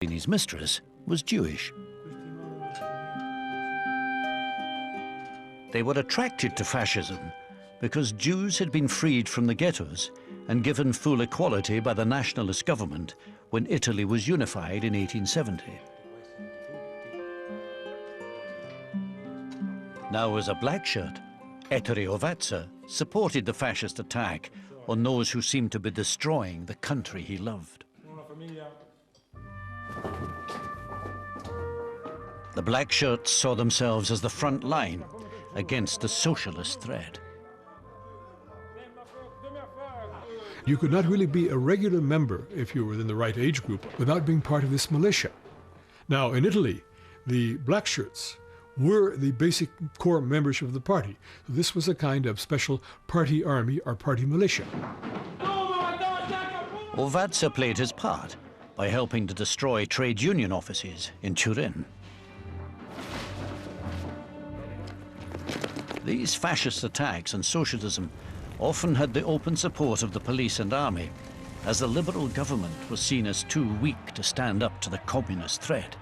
Mussolini's mistress was Jewish. They were attracted to fascism because Jews had been freed from the ghettos and given full equality by the nationalist government when Italy was unified in 1870. Now as a black shirt, Ettore Ovazza supported the fascist attack on those who seemed to be destroying the country he loved. The black shirts saw themselves as the front line against the socialist threat. You could not really be a regular member, if you were within the right age group, without being part of this militia. Now, in Italy, the black shirts were the basic core membership of the party. So this was a kind of special party army or party militia. Ovazza played his part by helping to destroy trade union offices in Turin. These fascist attacks on socialism often had the open support of the police and army, as the liberal government was seen as too weak to stand up to the communist threat.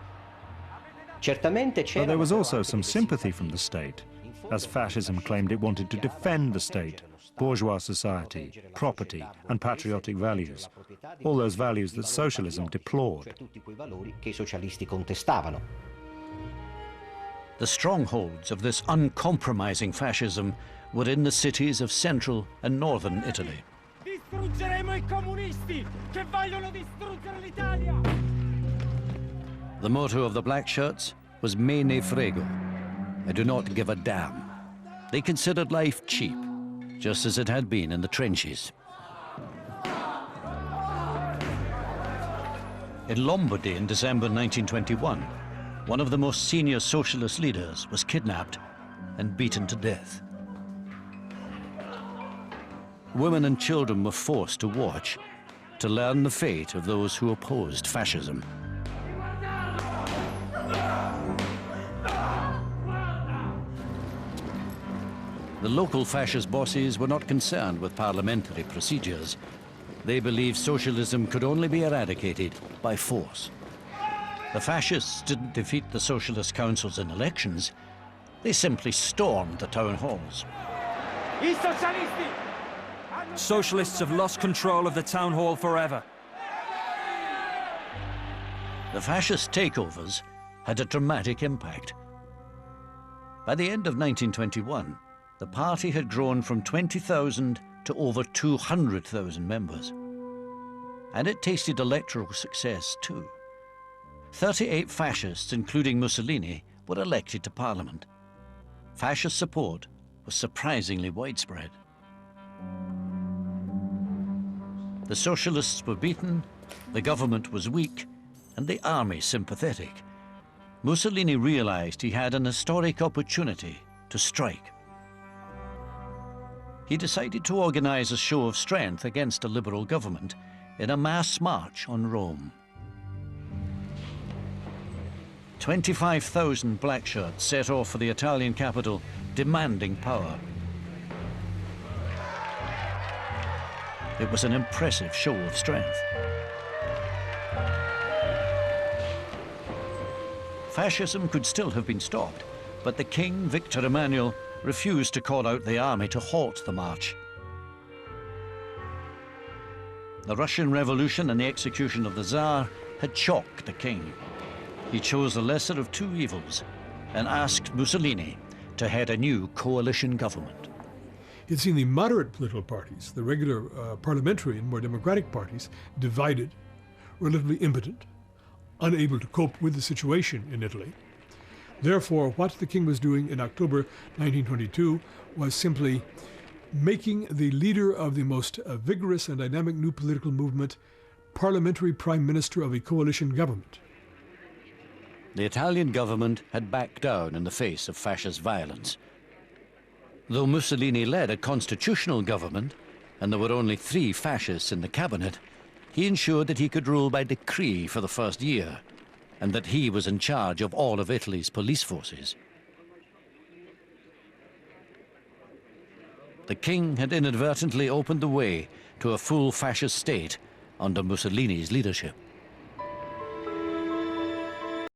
But there was also some sympathy from the state, as fascism claimed it wanted to defend the state, bourgeois society, property and patriotic values, all those values that socialism deplored. The strongholds of this uncompromising fascism were in the cities of central and northern Italy. The motto of the black shirts was "Me ne frego," I do not give a damn. They considered life cheap, just as it had been in the trenches. In Lombardy in December 1921, one of the most senior socialist leaders was kidnapped and beaten to death. Women and children were forced to watch, to learn the fate of those who opposed fascism. The local fascist bosses were not concerned with parliamentary procedures. They believed socialism could only be eradicated by force. The fascists didn't defeat the socialist councils in elections. They simply stormed the town halls. Socialists have lost control of the town hall forever. The fascist takeovers had a dramatic impact. By the end of 1921, the party had grown from 20,000 to over 200,000 members. And it tasted electoral success too. 38 fascists, including Mussolini, were elected to parliament. Fascist support was surprisingly widespread. The socialists were beaten, the government was weak, and the army sympathetic. Mussolini realized he had an historic opportunity to strike. He decided to organize a show of strength against a liberal government in a mass march on Rome. 25,000 black shirts set off for the Italian capital, demanding power. It was an impressive show of strength. Fascism could still have been stopped, but the king, Victor Emmanuel, refused to call out the army to halt the march. The Russian Revolution and the execution of the Tsar had shocked the king. He chose the lesser of two evils and asked Mussolini to head a new coalition government. He had seen the moderate political parties, the regular parliamentary and more democratic parties, divided, relatively impotent, unable to cope with the situation in Italy. Therefore, what the king was doing in October 1922 was simply making the leader of the most vigorous and dynamic new political movement parliamentary prime minister of a coalition government. The Italian government had backed down in the face of fascist violence. Though Mussolini led a constitutional government, and there were only 3 fascists in the cabinet, he ensured that he could rule by decree for the first year, and that he was in charge of all of Italy's police forces. The king had inadvertently opened the way to a full fascist state under Mussolini's leadership.